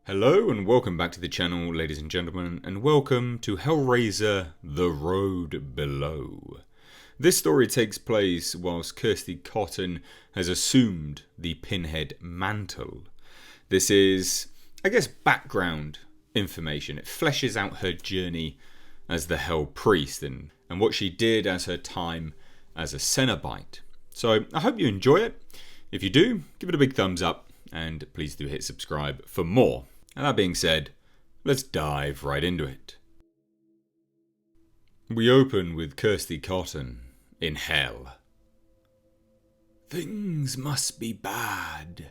Hello and welcome back to the channel, ladies and gentlemen, and welcome to HELLRAISER: The Road Below. This story takes place whilst Kirsty Cotton has assumed the Pinhead mantle. This is, I guess, background information. It fleshes out her journey as the Hell Priest and what she did as her time as a Cenobite. So I hope you enjoy it. If you do, give it a big thumbs up and please do hit subscribe for more. And that being said, let's dive right into it. We open with Kirsty Cotton in hell. Things must be bad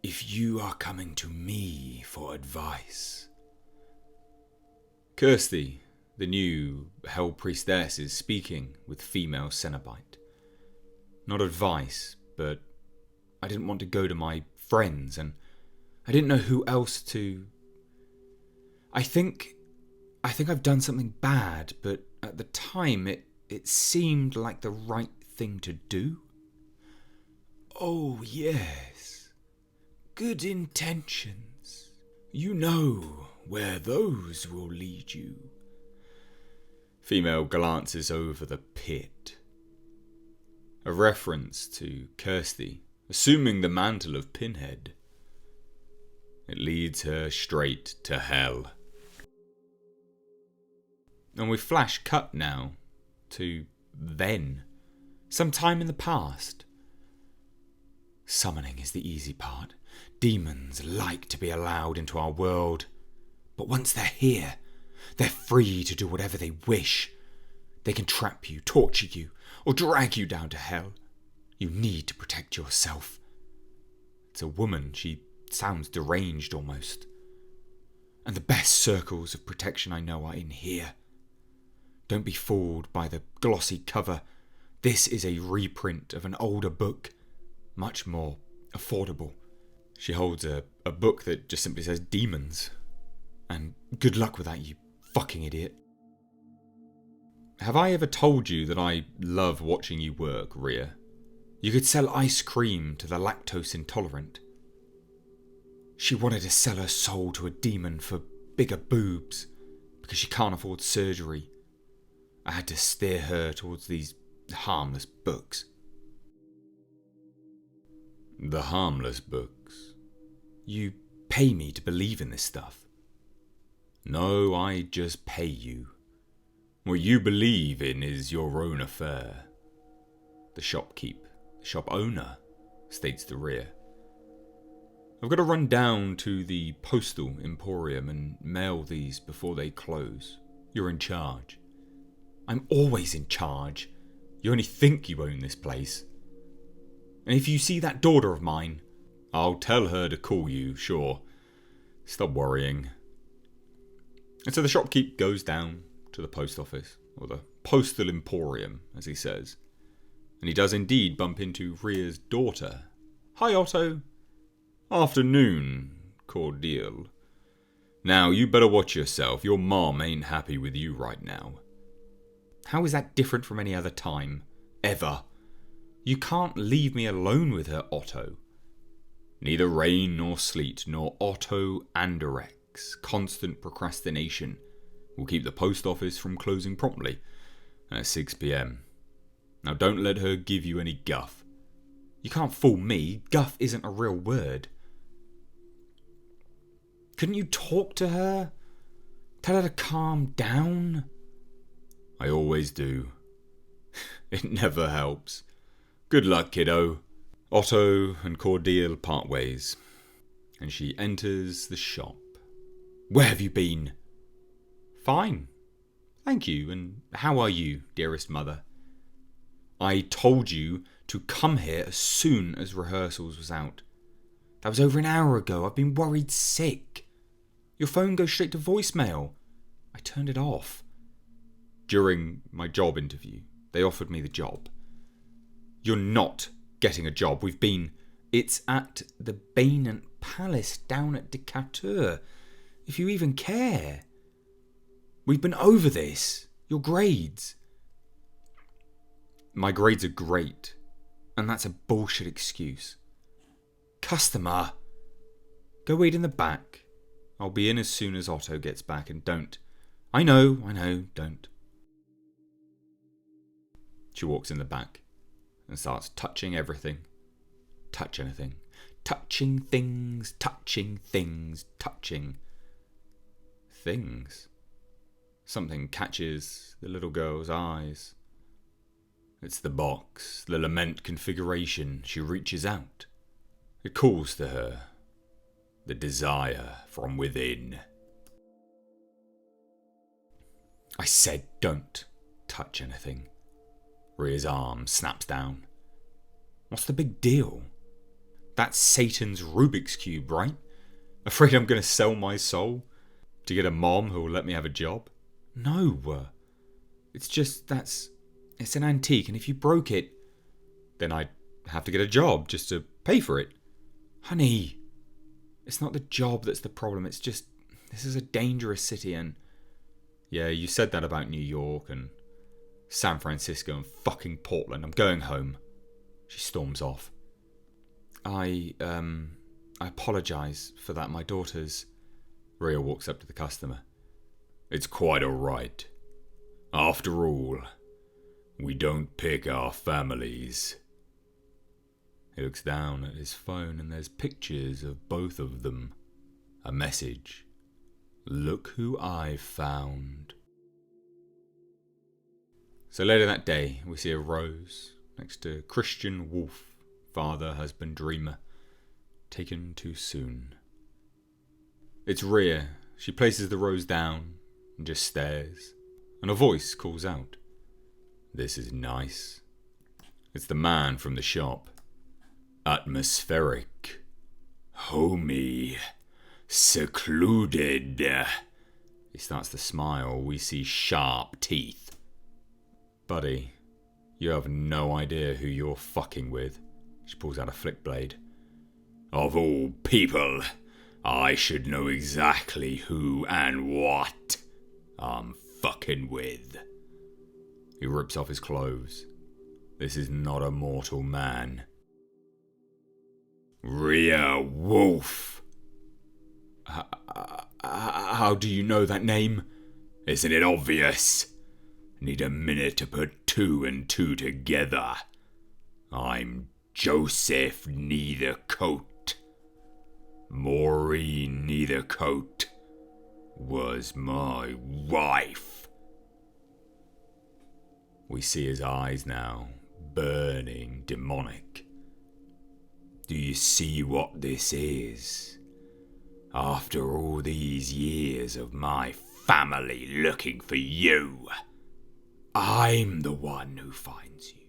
if you are coming to me for advice. Kirsty, the new Hell Priestess, is speaking with female Cenobite. Not advice, but I didn't want to go to my friends and I didn't know who else to... I think I've done something bad, but at the time it seemed like the right thing to do. Oh yes, good intentions. You know where those will lead you. Female glances over the pit. A reference to Kirsty assuming the mantle of Pinhead. It leads her straight to hell. And we flash cut now to then, sometime in the past. Summoning is the easy part. Demons like to be allowed into our world. But once they're here, they're free to do whatever they wish. They can trap you, torture you, or drag you down to hell. You need to protect yourself. It's a woman. She sounds deranged almost. And the best circles of protection I know are in here. Don't be fooled by the glossy cover. This is a reprint of an older book, much more affordable. She holds a book that just simply says demons. And good luck with that, you fucking idiot. Have I ever told you that I love watching you work, Rhea? You could sell ice cream to the lactose intolerant. She wanted to sell her soul to a demon for bigger boobs because she can't afford surgery. I had to steer her towards these harmless books. The harmless books? You pay me to believe in this stuff? No, I just pay you. What you believe in is your own affair. The shop owner, states the rear. I've got to run down to the postal emporium and mail these before they close. You're in charge. I'm always in charge. You only think you own this place. And if you see that daughter of mine, I'll tell her to call you, sure. Stop worrying. And so the shopkeep goes down to the post office, or the postal emporium, as he says. And he does indeed bump into Rhea's daughter. Hi, Otto. Afternoon, Cordeal. Now, you better watch yourself. Your mom ain't happy with you right now. How is that different from any other time? Ever? You can't leave me alone with her, Otto. Neither rain nor sleet, nor Otto Anderex. Constant procrastination will keep the post office from closing promptly at 6 p.m. Now don't let her give you any guff. You can't fool me. Guff isn't a real word. Couldn't you talk to her? Tell her to calm down? I always do. It never helps. Good luck, kiddo. Otto and Cordeal part ways, and she enters the shop. Where have you been? Fine. Thank you, and how are you, dearest mother? I told you to come here as soon as rehearsals was out. That was over an hour ago. I've been worried sick. Your phone goes straight to voicemail. I turned it off. During my job interview, they offered me the job. You're not getting a job. It's at the Bainant Palace down at Decatur. If you even care. We've been over this. Your grades. My grades are great, and that's a bullshit excuse. Customer. Go wait in the back. I'll be in as soon as Otto gets back, and don't. I know, don't. She walks in the back and starts touching everything. Touch anything. Touching things, touching things, touching things. Something catches the little girl's eyes. It's the box, the lament configuration. She reaches out. It calls to her. The desire from within. I said don't touch anything. Rhea's arm snaps down. What's the big deal? That's Satan's Rubik's Cube, right? Afraid I'm going to sell my soul to get a mom who will let me have a job? No. It's just it's an antique, and if you broke it, then I'd have to get a job just to pay for it. Honey, it's not the job that's the problem. It's just, this is a dangerous city, and yeah, you said that about New York and San Francisco and fucking Portland. I'm going home. She storms off. I apologise for that. My daughter's... Rhea walks up to the customer. It's quite alright. After all, we don't pick our families. He looks down at his phone and there's pictures of both of them. A message. Look who I've found. So later that day, we see a rose next to Christian Wolf, father, husband, dreamer, taken too soon. It's Rhea. She places the rose down and just stares, and a voice calls out, "This is nice." It's the man from the shop. Atmospheric. Homey. Secluded. He starts to smile. We see sharp teeth. Buddy, you have no idea who you're fucking with. She pulls out a flick blade. Of all people, I should know exactly who and what I'm fucking with. He rips off his clothes. This is not a mortal man. Rhea Wolf. How do you know that name? Isn't it obvious? Need a minute to put two and two together. I'm Joseph Neithercoat. Maureen Neithercoat was my wife. We see his eyes now, burning demonic. Do you see what this is? After all these years of my family looking for you, I'm the one who finds you.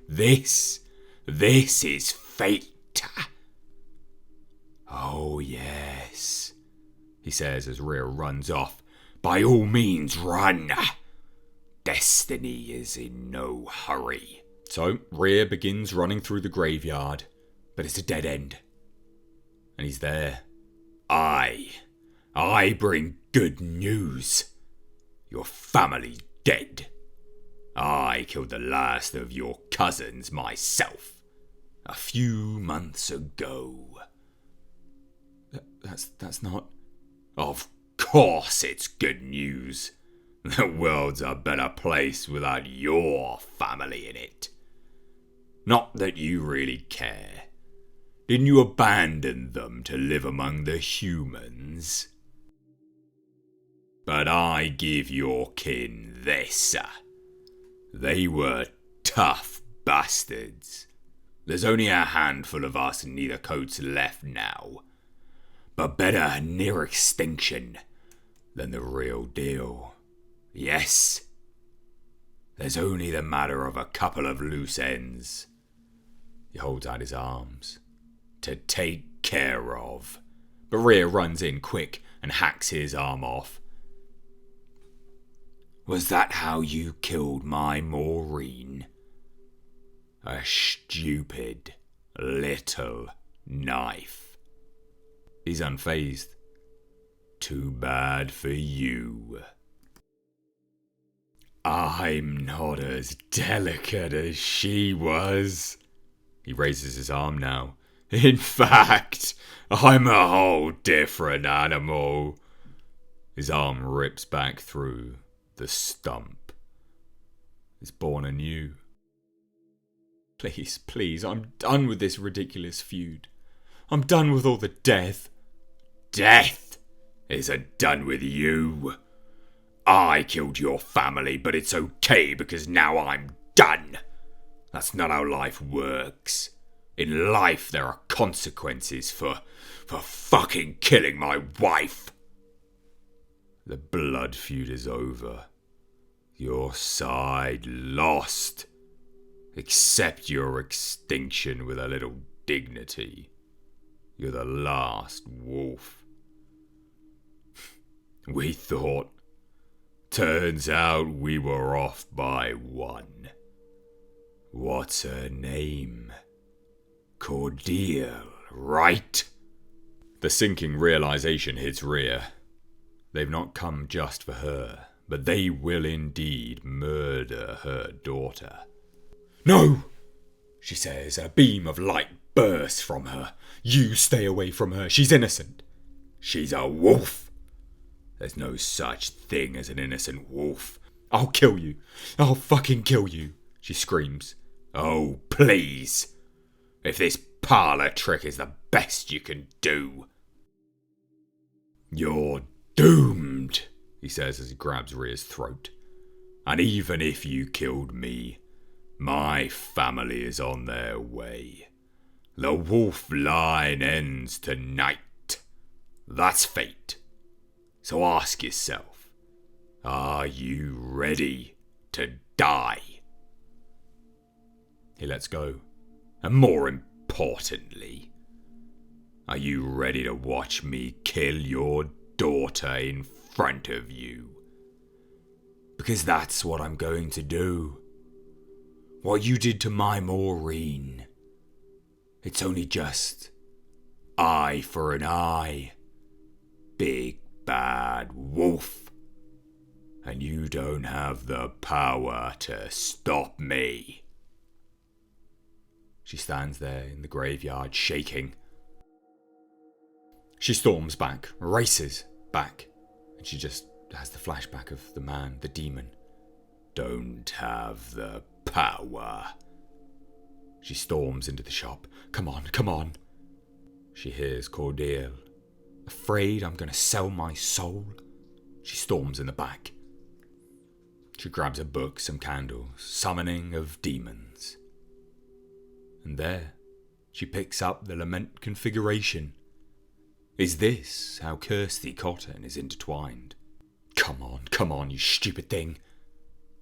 This is fate. Oh yes, he says as Rhea runs off. By all means run. Destiny is in no hurry. So Rhea begins running through the graveyard, but it's a dead end. And he's there. I bring good news. Your family's dead. I killed the last of your cousins myself a few months ago. That's not... Of course it's good news. The world's a better place without your family in it. Not that you really care. Didn't you abandon them to live among the humans? But I give your kin this. They were tough bastards. There's only a handful of us Neithercoats left now. But better near extinction than the real deal. Yes. There's only the matter of a couple of loose ends. He holds out his arms. To take care of. But Rhea runs in quick and hacks his arm off. Was that how you killed my Maureen? A stupid little knife. He's unfazed. Too bad for you. I'm not as delicate as she was. He raises his arm now. In fact, I'm a whole different animal. His arm rips back through the stump. It's born anew. Please, please, I'm done with this ridiculous feud. I'm done with all the death. Death isn't done with you. I killed your family, but it's okay because now I'm done. That's not how life works. In life, there are consequences for fucking killing my wife. The blood feud is over. Your side lost. Accept your extinction with a little dignity. You're the last wolf. We thought. Turns out we were off by one. What's her name? Cordeal, right? The sinking realization hits Rhea. They've not come just for her, but they will indeed murder her daughter. No! She says, a beam of light bursts from her. You stay away from her. She's innocent. She's a wolf. There's no such thing as an innocent wolf. I'll kill you. I'll fucking kill you, she screams. Oh, please. If this parlour trick is the best you can do. You're doomed, he says as he grabs Rhea's throat. And even if you killed me, my family is on their way. The wolf line ends tonight. That's fate. So ask yourself, are you ready to die? He lets go. And more importantly, are you ready to watch me kill your daughter in front of you? Because that's what I'm going to do. What you did to my Maureen. It's only just eye for an eye. Big bad wolf. And you don't have the power to stop me. She stands there in the graveyard, shaking. She storms back, races back, and she just has the flashback of the man, the demon. Don't have the power. She storms into the shop. Come on, come on. She hears Cordeal. Afraid I'm going to sell my soul? She storms in the back. She grabs a book, some candles, Summoning of Demons. And there, she picks up the lament configuration. Is this how Kirsty Cotton is intertwined? Come on, you stupid thing.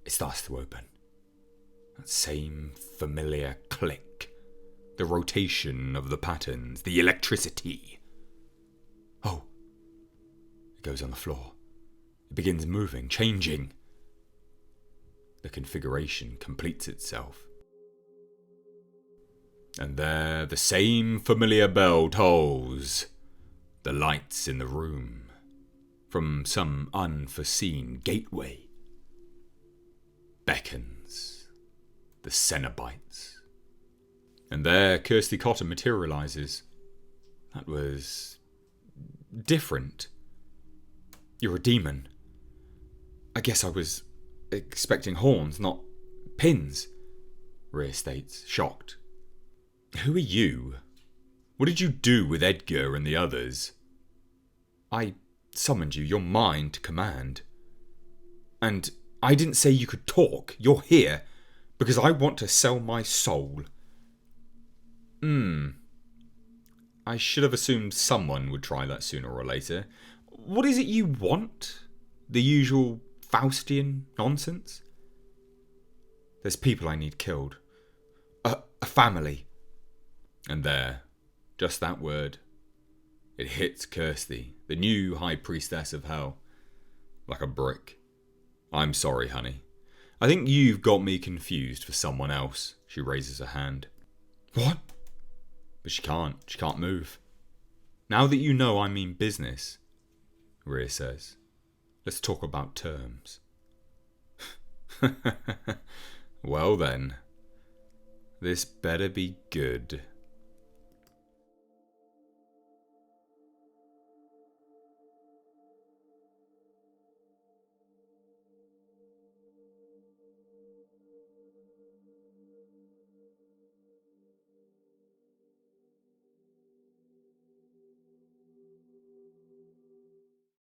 It starts to open. That same familiar click. The rotation of the patterns, the electricity. Oh. It goes on the floor. It begins moving, changing. The configuration completes itself. And there the same familiar bell tolls. The lights in the room. From some unforeseen gateway. Beckons. The Cenobites. And there Kirsty Cotton materialises. That was different. You're a demon. I guess I was expecting horns, not pins, Rhea states, shocked. Who are you? What did you do with Edgar and the others? I summoned you, you're mine to command. And I didn't say you could talk. You're here because I want to sell my soul. I should have assumed someone would try that sooner or later. What is it you want? The usual Faustian nonsense? There's people I need killed. A family. And there, just that word, it hits Kirsty, the new High Priestess of Hell, like a brick. I'm sorry, honey. I think you've got me confused for someone else. She raises her hand. What? But she can't move. Now that you know I mean business, Rhea says, let's talk about terms. Well then, this better be good.